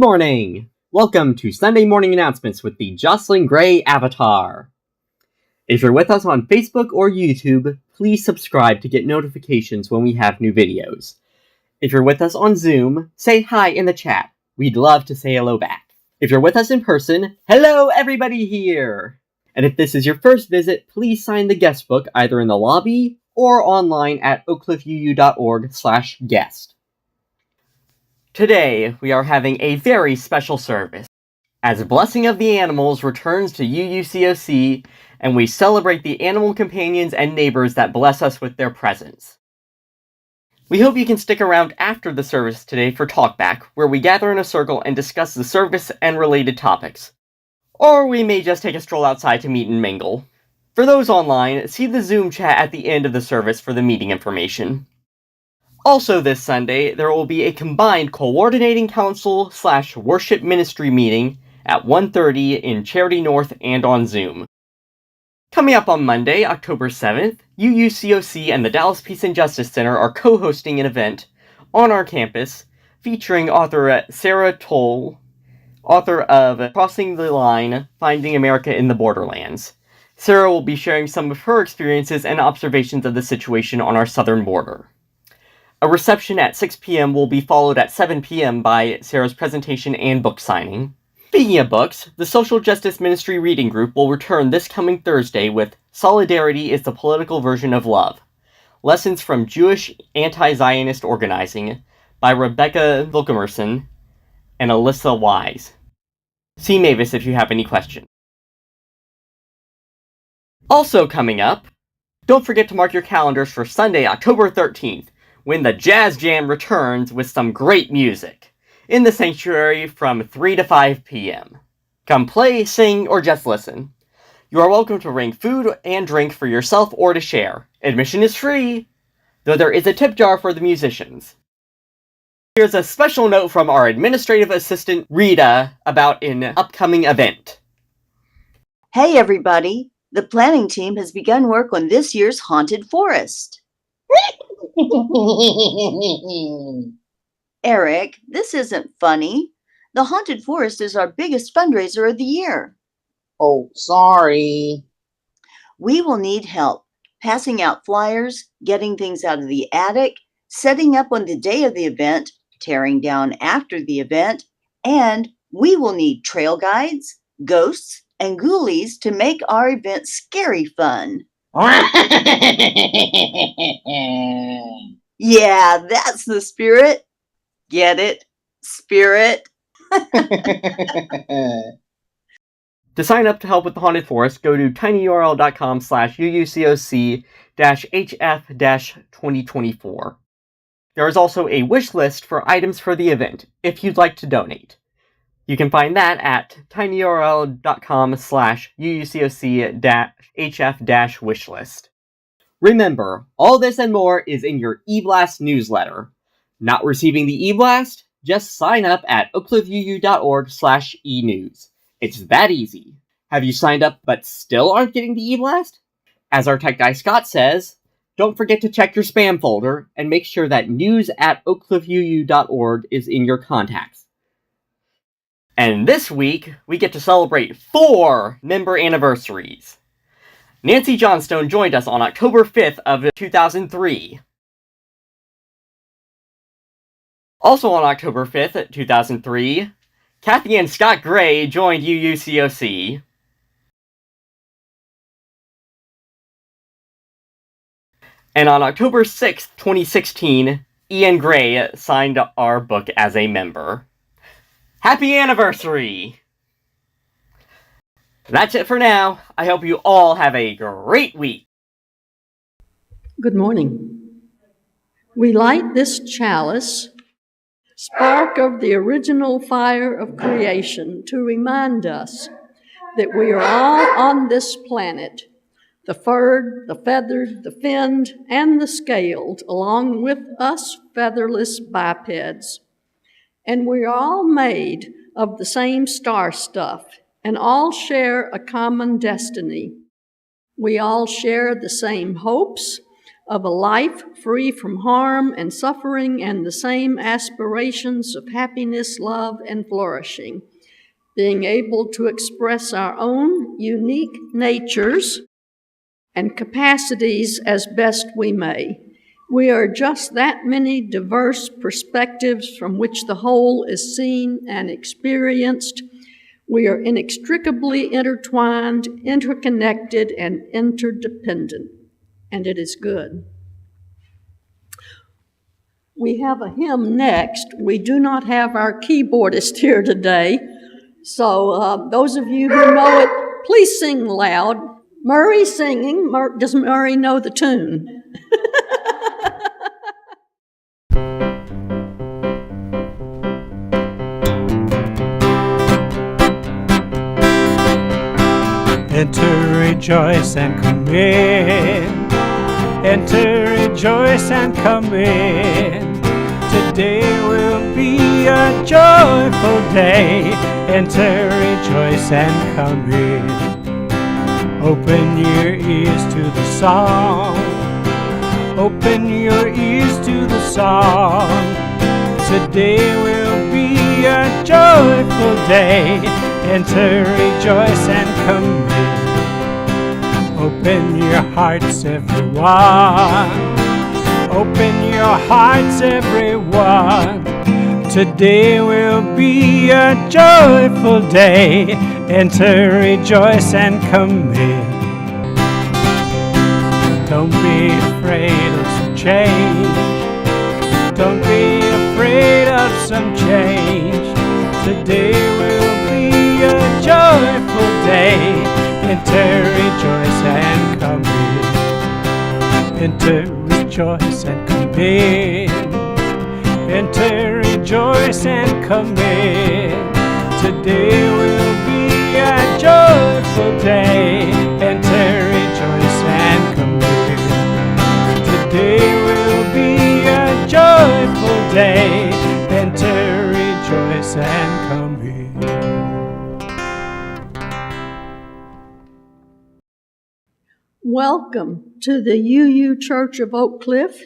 morning! Welcome to Sunday Morning Announcements with the Jocelyn Gray avatar. If you're with us on Facebook or YouTube, please subscribe to get notifications when we have new videos. If you're with us on Zoom, say hi in the chat. We'd love to say hello back. If you're with us in person, hello everybody here! And if this is your first visit, please sign the guest book either in the lobby or online at oakcliffuu.org/guest. Today, we are having a very special service, as Blessing of the Animals returns to UUCOC, and we celebrate the animal companions and neighbors that bless us with their presence. We hope you can stick around after the service today for Talkback, where we gather in a circle and discuss the service and related topics. Or we may just take a stroll outside to meet and mingle. For those online, see the Zoom chat at the end of the service for the meeting information. Also this Sunday, there will be a combined Coordinating Council/Worship Ministry meeting at 1:30 in Charity North and on Zoom. Coming up on Monday, October 7th, UUCOC and the Dallas Peace and Justice Center are co-hosting an event on our campus featuring author Sarah Toll, author of Crossing the Line, Finding America in the Borderlands. Sarah will be sharing some of her experiences and observations of the situation on our southern border. A reception at 6 p.m. will be followed at 7 p.m. by Sarah's presentation and book signing. Speaking of books, the Social Justice Ministry Reading Group will return this coming Thursday with Solidarity is the Political Version of Love: Lessons from Jewish Anti-Zionist Organizing by Rebecca Wilkemerson and Alyssa Wise. See Mavis if you have any questions. Also coming up, don't forget to mark your calendars for Sunday, October 13th, when the Jazz Jam returns with some great music, in the sanctuary from 3 to 5 p.m. Come play, sing, or just listen. You are welcome to bring food and drink for yourself or to share. Admission is free, though there is a tip jar for the musicians. Here's a special note from our administrative assistant, Rita, about an upcoming event. Hey everybody! The planning team has begun work on this year's Haunted Forest. Eric, this isn't funny. The Haunted Forest is our biggest fundraiser of the year. Oh, sorry. We will need help passing out flyers, getting things out of the attic, setting up on the day of the event, tearing down after the event, and we will need trail guides, ghosts, and ghoulies to make our event scary fun. Yeah, that's the spirit. Get it? Spirit. To sign up to help with the Haunted Forest, go to tinyurl.com/UUCOC-HF-2024. There is also a wish list for items for the event, if you'd like to donate. You can find that at tinyurl.com/UUCOC-HF-wishlist. Remember, all this and more is in your eBlast newsletter. Not receiving the eBlast? Just sign up at oakcliffuu.org/enews. It's that easy. Have you signed up but still aren't getting the eBlast? As our tech guy Scott says, don't forget to check your spam folder and make sure that news@oakcliffuu.org is in your contacts. And this week, we get to celebrate 4 member anniversaries. Nancy Johnstone joined us on October 5th of 2003. Also on October 5th, 2003, Kathy and Scott Gray joined UUCOC. And on October 6th, 2016, Ian Gray signed our book as a member. Happy anniversary! That's it for now. I hope you all have a great week. Good morning. We light this chalice, spark of the original fire of creation, to remind us that we are all on this planet, the furred, the feathered, the finned, and the scaled, along with us featherless bipeds. And we are all made of the same star stuff, and all share a common destiny. We all share the same hopes of a life free from harm and suffering and the same aspirations of happiness, love, and flourishing, being able to express our own unique natures and capacities as best we may. We are just that many diverse perspectives from which the whole is seen and experienced. We are inextricably intertwined, interconnected, and interdependent, and it is good. We have a hymn next. We do not have our keyboardist here today, so those of you who know it, please sing loud. Murray's singing. Does Murray know the tune? Enter, rejoice, and come in. Enter, rejoice, and come in. Today will be a joyful day. Enter, rejoice, and come in. Open your ears to the song. Open your ears to the song. Today will be a joyful day. Enter, rejoice, and come in. Open your hearts, everyone. Open your hearts, everyone. Today will be a joyful day. Enter, rejoice, and come in. Don't be afraid of some change. Don't be afraid of some change. Today will be a joyful day. Enter, rejoice, and come in. Enter, rejoice, and come in. Enter, rejoice, and come in. Today will be a joyful day. Enter, rejoice, and come in. Today will be a joyful day. Enter, rejoice, and come in. Welcome to the UU Church of Oak Cliff.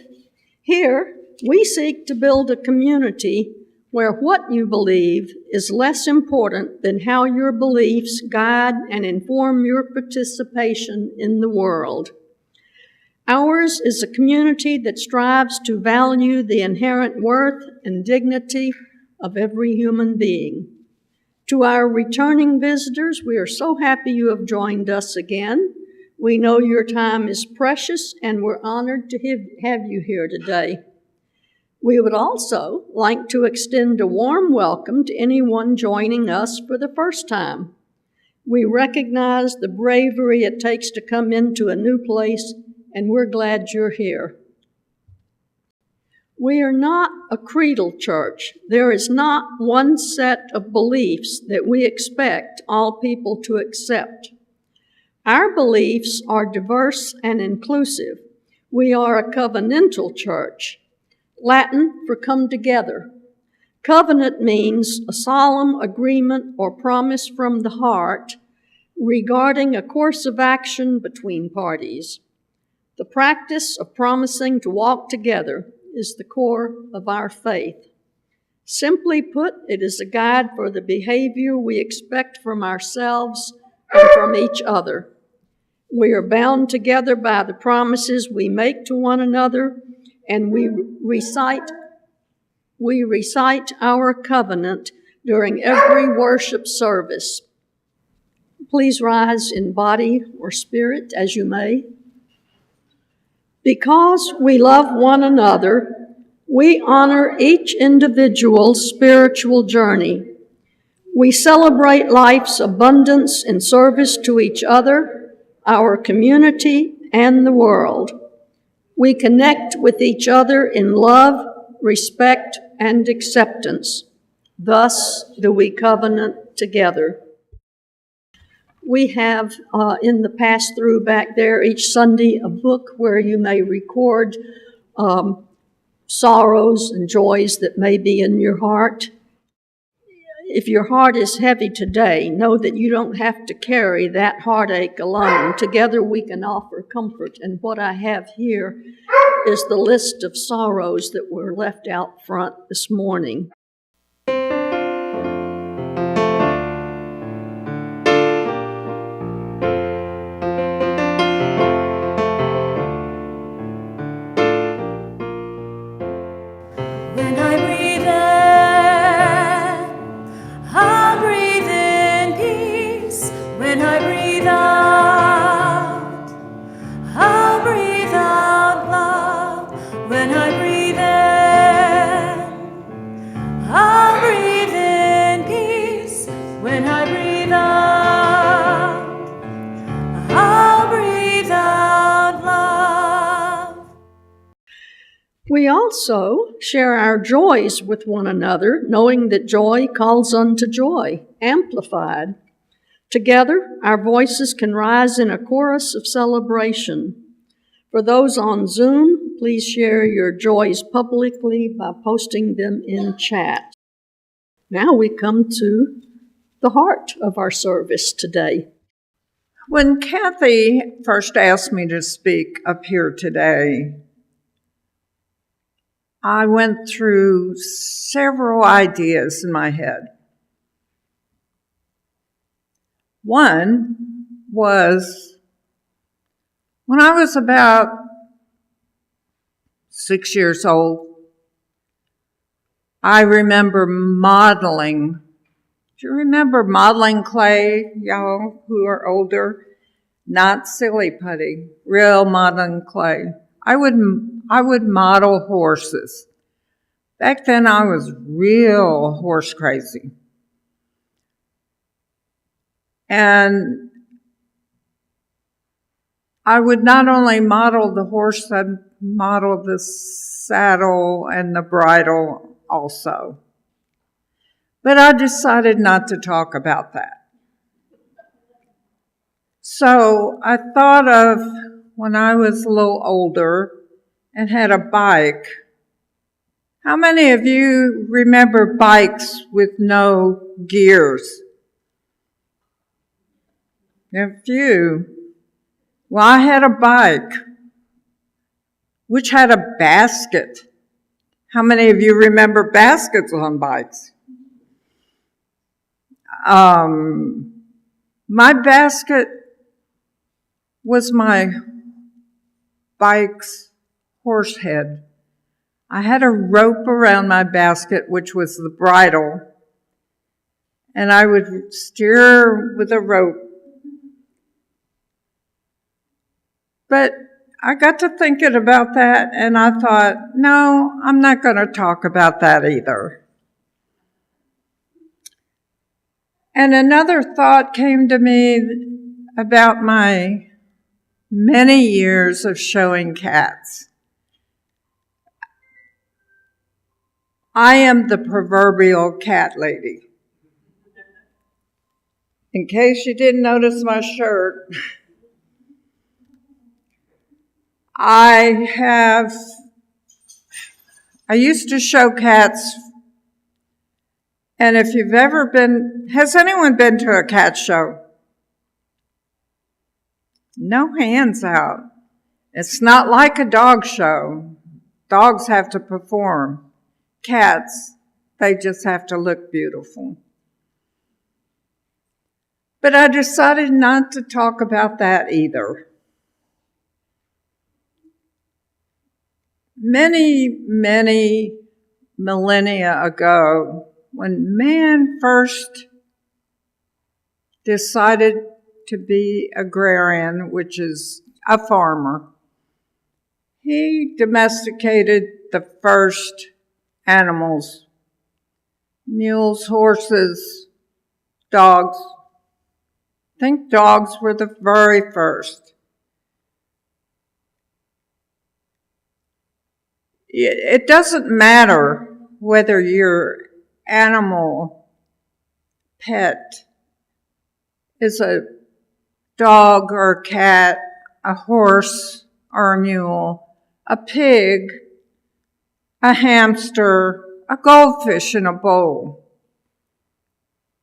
Here, we seek to build a community where what you believe is less important than how your beliefs guide and inform your participation in the world. Ours is a community that strives to value the inherent worth and dignity of every human being. To our returning visitors, we are so happy you have joined us again. We know your time is precious, and we're honored to have you here today. We would also like to extend a warm welcome to anyone joining us for the first time. We recognize the bravery it takes to come into a new place, and we're glad you're here. We are not a creedal church. There is not one set of beliefs that we expect all people to accept. Our beliefs are diverse and inclusive. We are a covenantal church, Latin for come together. Covenant means a solemn agreement or promise from the heart regarding a course of action between parties. The practice of promising to walk together is the core of our faith. Simply put, it is a guide for the behavior we expect from ourselves and from each other. We are bound together by the promises we make to one another, and we recite our covenant during every worship service. Please rise in body or spirit as you may. Because we love one another, we honor each individual's spiritual journey. We celebrate life's abundance in service to each other, our community, and the world. We connect with each other in love, respect, and acceptance. Thus do we covenant together. We have in the pass-through back there each Sunday a book where you may record sorrows and joys that may be in your heart. If your heart is heavy today, know that you don't have to carry that heartache alone. Together we can offer comfort. And what I have here is the list of sorrows that were left out front this morning. When I breathe in, I'll breathe in peace. When I breathe out, I'll breathe out love. When I breathe in, I'll breathe in peace. When I breathe out, I'll breathe out love. We also share our joys with one another, knowing that joy calls unto joy, amplified. Together, our voices can rise in a chorus of celebration. For those on Zoom, please share your joys publicly by posting them in chat. Now we come to the heart of our service today. When Kathy first asked me to speak up here today, I went through several ideas in my head. One was when I was about 6 years old, I remember modeling. Do you remember modeling clay, y'all who are older? Not silly putty, real modeling clay. I would model horses. Back then I was real horse crazy. And I would not only model the horse, I'd model the saddle and the bridle also. But I decided not to talk about that. So I thought of when I was a little older and had a bike. How many of you remember bikes with no gears? A few. Well, I had a bike which had a basket. How many of you remember baskets on bikes? My basket was my bike's horse head. I had a rope around my basket, which was the bridle, and I would steer with a rope. But I got to thinking about that, and I thought, no, I'm not going to talk about that either. And another thought came to me about my many years of showing cats. I am the proverbial cat lady. In case you didn't notice my shirt, I used to show cats, and if you've ever been, has anyone been to a cat show? No hands out. It's not like a dog show. Dogs have to perform. Cats, they just have to look beautiful. But I decided not to talk about that either. Many, many millennia ago, when man first decided to be agrarian, which is a farmer, he domesticated the first animals, mules, horses, dogs. I think dogs were the very first. It doesn't matter whether your animal pet is a dog or a cat, a horse or a mule, a pig, a hamster, a goldfish in a bowl.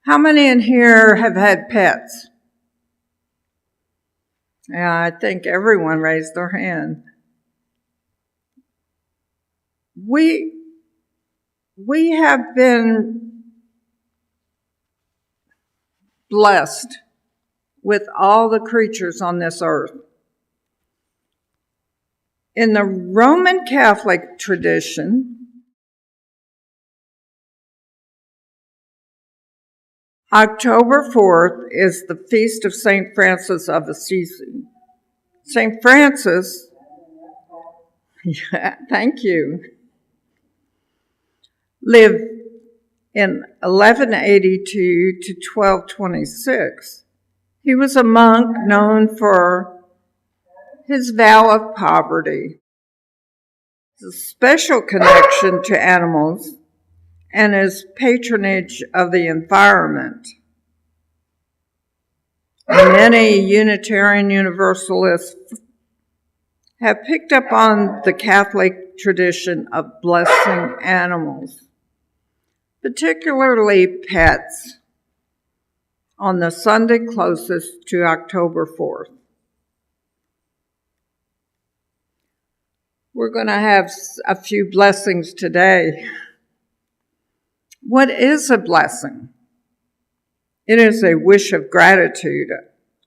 How many in here have had pets? Yeah, I think everyone raised their hand. We have been blessed with all the creatures on this earth. In the Roman Catholic tradition, October 4th is the feast of St. Francis of Assisi. St. Francis, thank you, lived in 1182 to 1226. He was a monk known for his vow of poverty, his special connection to animals, and his patronage of the environment. Many Unitarian Universalists have picked up on the Catholic tradition of blessing animals, particularly pets, on the Sunday closest to October 4th. We're going to have a few blessings today. What is a blessing? It is a wish of gratitude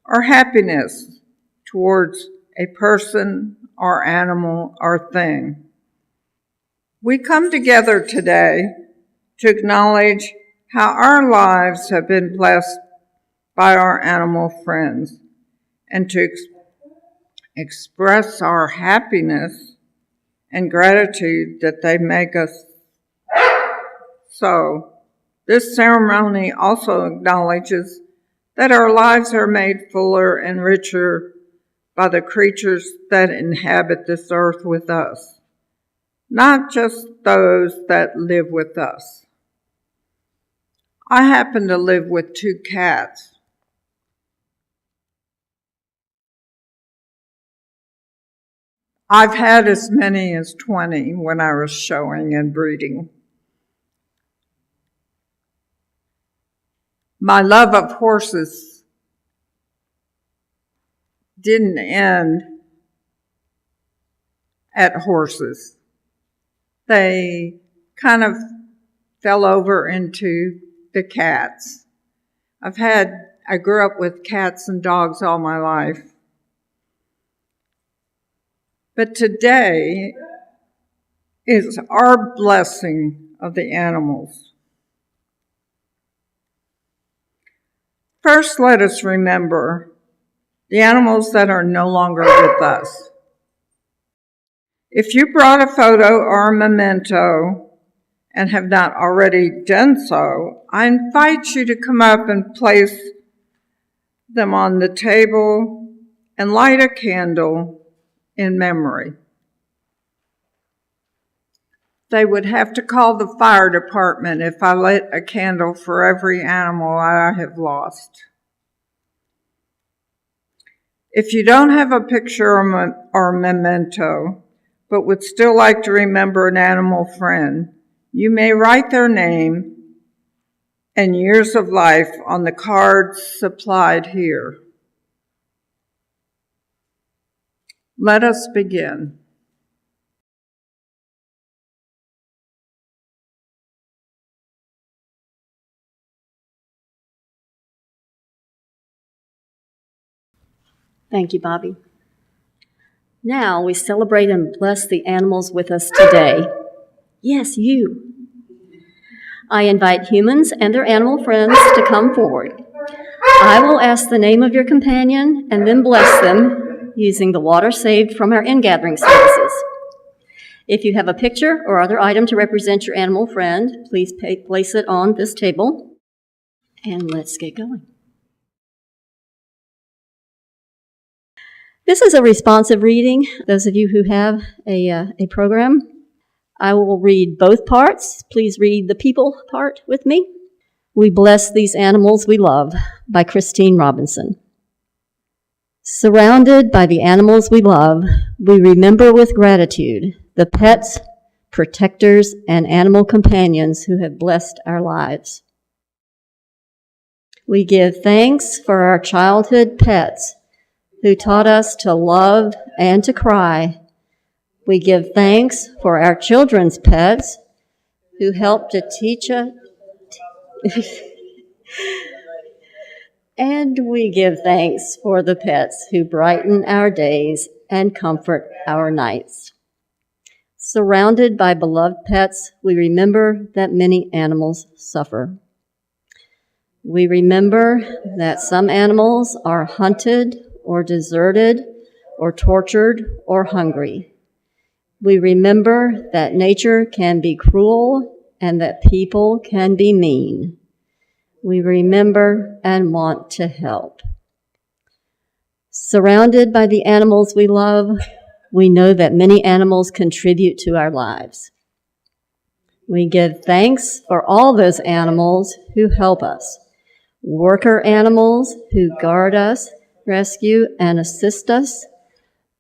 or happiness towards a person or animal or thing. We come together today to acknowledge how our lives have been blessed by our animal friends and to express our happiness and gratitude that they make us so. This ceremony also acknowledges that our lives are made fuller and richer by the creatures that inhabit this earth with us, not just those that live with us. I happen to live with 2 cats. I've had as many as 20 when I was showing and breeding. My love of horses didn't end at horses. They kind of fell over into the cats. I grew up with cats and dogs all my life. But today is our blessing of the animals. First, let us remember the animals that are no longer with us. If you brought a photo or a memento and have not already done so, I invite you to come up and place them on the table and light a candle in memory. They would have to call the fire department if I lit a candle for every animal I have lost. If you don't have a picture or memento, but would still like to remember an animal friend, you may write their name and years of life on the cards supplied here. Let us begin. Thank you, Bobby. Now we celebrate and bless the animals with us today. Yes, you. I invite humans and their animal friends to come forward. I will ask the name of your companion and then bless them using the water saved from our ingathering services. If you have a picture or other item to represent your animal friend, please place it on this table. And let's get going. This is a responsive reading. Those of you who have a program, I will read both parts. Please read the people part with me. We Bless These Animals We Love by Christine Robinson. Surrounded by the animals we love, we remember with gratitude the pets, protectors, and animal companions who have blessed our lives. We give thanks for our childhood pets who taught us to love and to cry We give thanks for our children's pets who help to teach us. And we give thanks for the pets who brighten our days and comfort our nights. Surrounded by beloved pets, we remember that many animals suffer. We remember that some animals are hunted or deserted or tortured or hungry. We remember that nature can be cruel and that people can be mean. We remember and want to help. Surrounded by the animals we love, we know that many animals contribute to our lives. We give thanks for all those animals who help us. Worker animals who guard us, rescue, and assist us.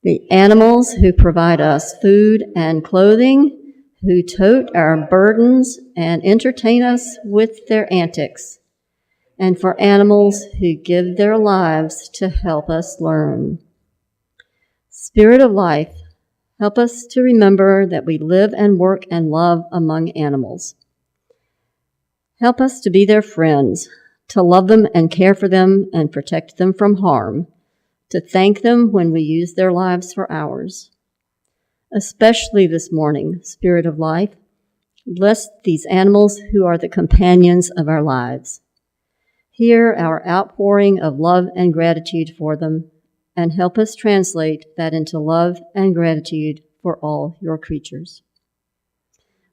The animals who provide us food and clothing, who tote our burdens and entertain us with their antics. And for animals who give their lives to help us learn. Spirit of life, help us to remember that we live and work and love among animals. Help us to be their friends, to love them and care for them and protect them from harm, to thank them when we use their lives for ours. Especially this morning, Spirit of life, bless these animals who are the companions of our lives. Hear our outpouring of love and gratitude for them, and help us translate that into love and gratitude for all your creatures.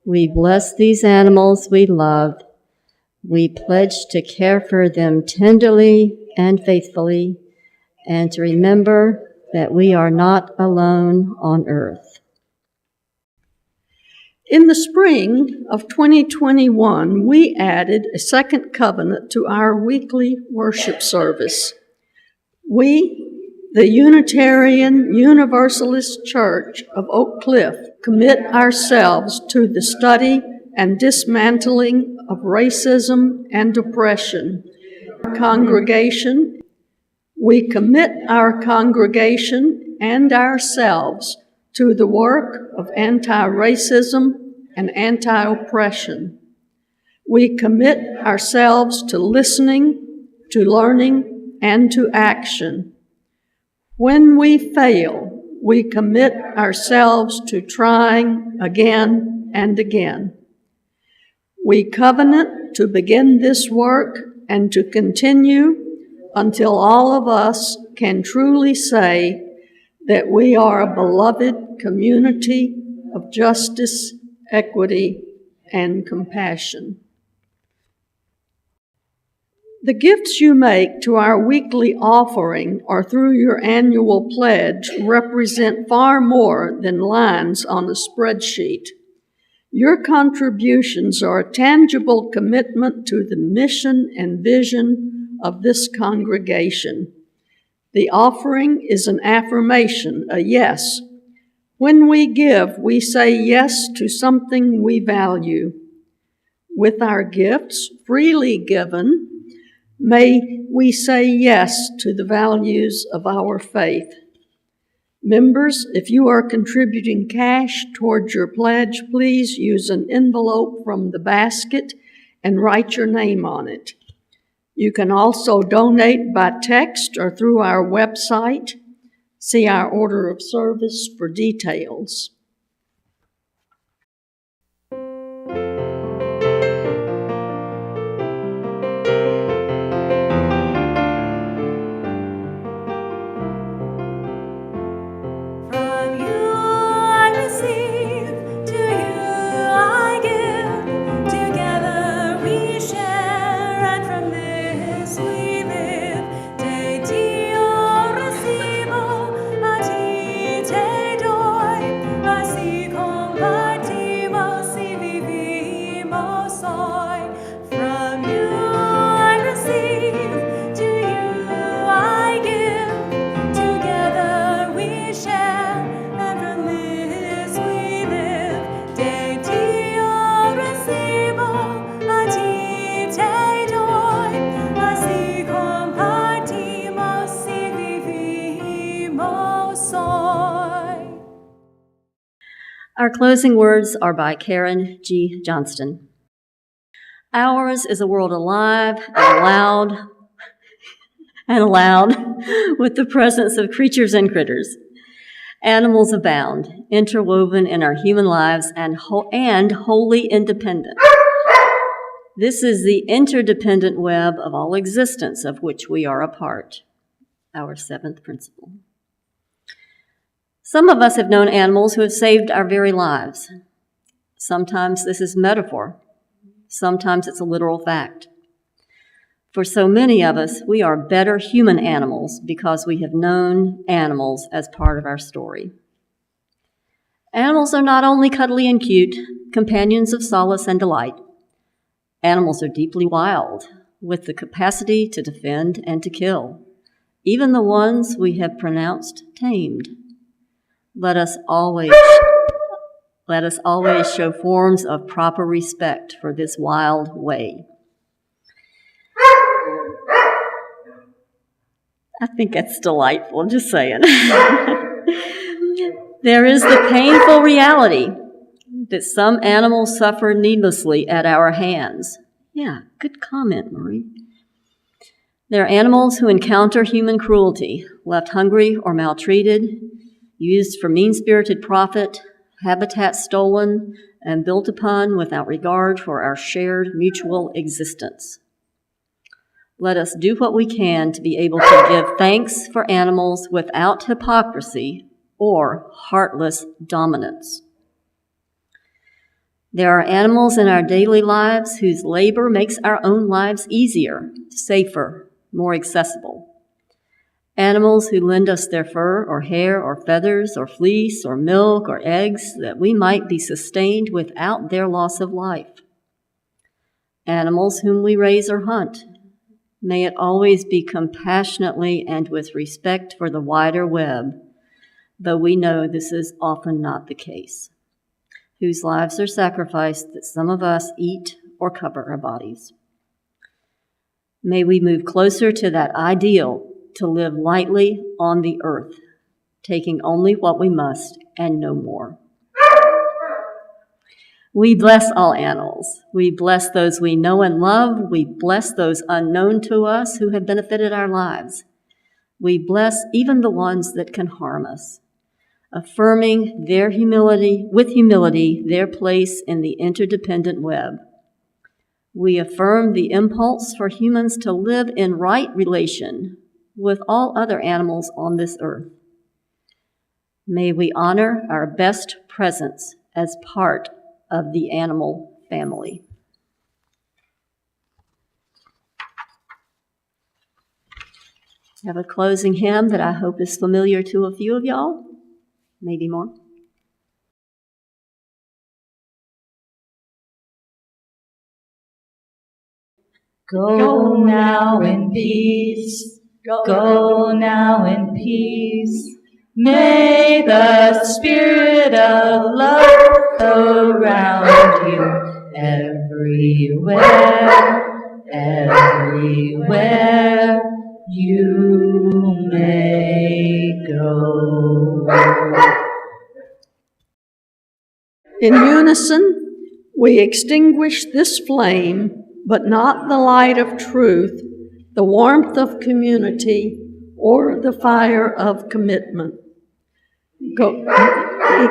We bless these animals we love. We pledge to care for them tenderly and faithfully, and to remember that we are not alone on earth. In the spring of 2021, we added a second covenant to our weekly worship service. We, the Unitarian Universalist Church of Oak Cliff, commit ourselves to the study and dismantling of racism and oppression. We commit our congregation and ourselves to the work of anti-racism and anti-oppression. We commit ourselves to listening, to learning, and to action. When we fail, we commit ourselves to trying again and again. We covenant to begin this work and to continue until all of us can truly say that we are a beloved community of justice, equity, and compassion. The gifts you make to our weekly offering or through your annual pledge represent far more than lines on a spreadsheet. Your contributions are a tangible commitment to the mission and vision of this congregation. The offering is an affirmation, a yes. When we give, we say yes to something we value. With our gifts freely given, may we say yes to the values of our faith. Members, if you are contributing cash towards your pledge, please use an envelope from the basket and write your name on it. You can also donate by text or through our website. See our order of service for details. Te doi, Our closing words are by Karen G. Johnston. Ours is a world alive and loud with the presence of creatures and critters. Animals abound, interwoven in our human lives and wholly independent. This is the interdependent web of all existence of which we are a part. Our seventh principle. Some of us have known animals who have saved our very lives. Sometimes this is metaphor. Sometimes it's a literal fact. For so many of us, we are better human animals because we have known animals as part of our story. Animals are not only cuddly and cute, companions of solace and delight. Animals are deeply wild, with the capacity to defend and to kill, even the ones we have pronounced tamed. Let us always show forms of proper respect for this wild way. I think that's delightful, just saying. There is the painful reality that some animals suffer needlessly at our hands. Yeah, good comment, Marie. There are animals who encounter human cruelty, left hungry or maltreated, used for mean-spirited profit, habitat stolen, and built upon without regard for our shared mutual existence. Let us do what we can to be able to give thanks for animals without hypocrisy or heartless dominance. There are animals in our daily lives whose labor makes our own lives easier, safer, more accessible. Animals who lend us their fur or hair or feathers or fleece or milk or eggs that we might be sustained without their loss of life. Animals whom we raise or hunt. May it always be compassionately and with respect for the wider web, though we know this is often not the case, whose lives are sacrificed that some of us eat or cover our bodies. May we move closer to that ideal to live lightly on the earth, taking only what we must and no more. We bless all animals. We bless those we know and love. We bless those unknown to us who have benefited our lives. We bless even the ones that can harm us, affirming their humility, their place in the interdependent web. We affirm the impulse for humans to live in right relation with all other animals on this earth. May we honor our best presence as part of the animal family. I have a closing hymn that I hope is familiar to a few of y'all, maybe more. Go now in peace, go now in peace. May the spirit of love around you everywhere you may go. In unison, we extinguish this flame, but not the light of truth, the warmth of community, or the fire of commitment.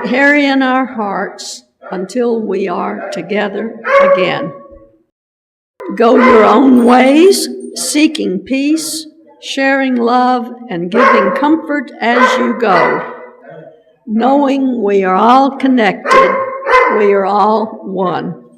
Carry in our hearts until we are together again. Go your own ways, seeking peace, sharing love, and giving comfort as you go, knowing we are all connected, we are all one.